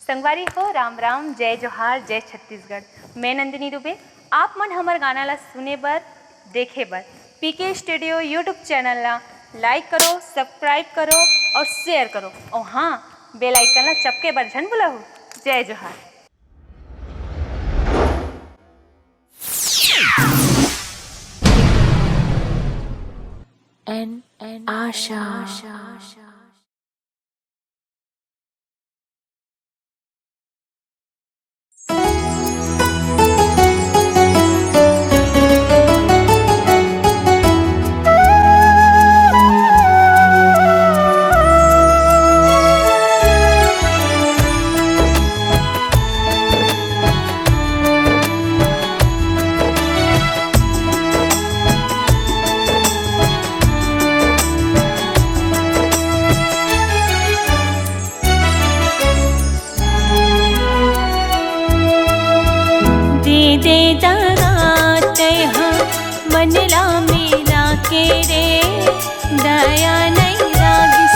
संगवारी हो राम राम, जय जोहार, जय छत्तीसगढ़। मैं नंदिनी दुबे। आप मन हमर गाना ला सुने बर, देखे बर पीके स्टूडियो यूट्यूब चैनल ला लाइक करो, सब्सक्राइब करो और शेयर करो। और हाँ, बेल आइकन ला चपके बर झन भुलाहू। जय जोहार। आशा। मनला मेला के रे दया नहीं लागिस,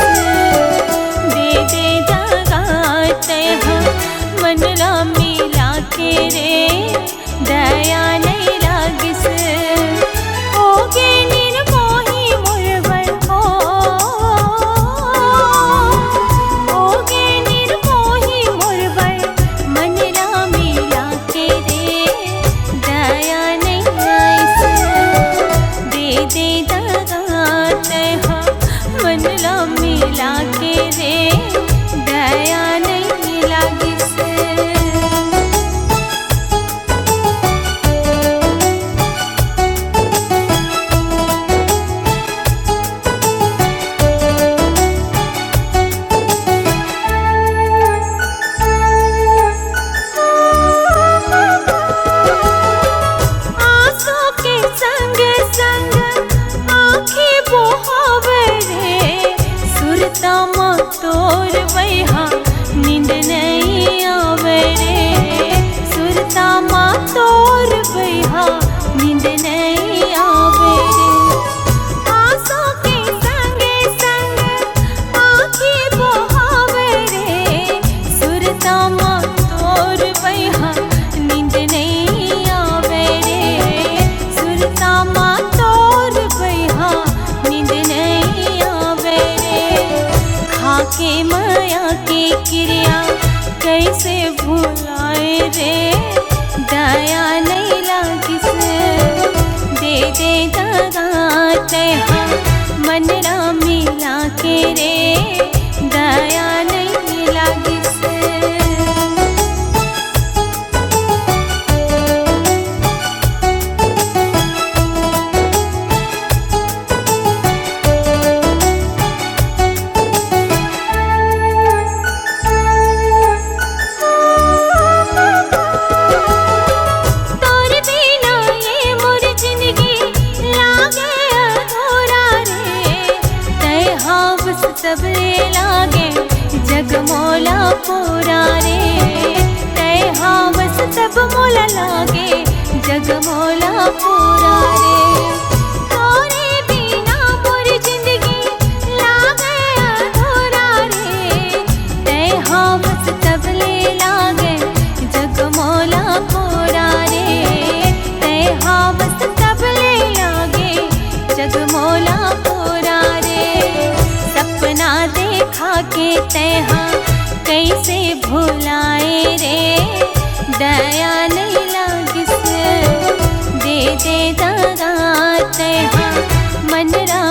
दे जगात मनला मेला के रे दया नहीं लागिस। ओगे निर्मोही मुरवर हो, ओगे निर्मोही मुरवर मनला मेला के रे दया नहीं दे दगात मनला मिला के रे दया नहीं लागिस। आंसू के संग संग सुरता माँ तोर बैहा नींद नहीं आवे रे, सुरता माँ तोर बैहा नींद नहीं आवे रे। आंसू के संगे संग आँखी बहावे रे, सुरता माँ तोर बैहा नींद नहीं आवे रे, सुरता माँ तोर बैहा नींद नहीं आवे रे। खाके माया के क्रिया कैसे भुलाए रे दया नहीं लागिस, दे दगात मनला मिला के रे दया नहीं लागिस। सबरे लागे जगमोला पूरा रे, तय हावस तब मोला लागे जगमोला पूरा रे। तोरे बिना मोर जिंदगी लागे अधूरा रे, तय हावस तब ले लागे जगमोला पूरा रे, तय हावस तब ले लागे जगमोला पूरा रे। सपना देखा के तैहा कैसे भुलाए रे दया नहीं लागिस, दे दगात मनरा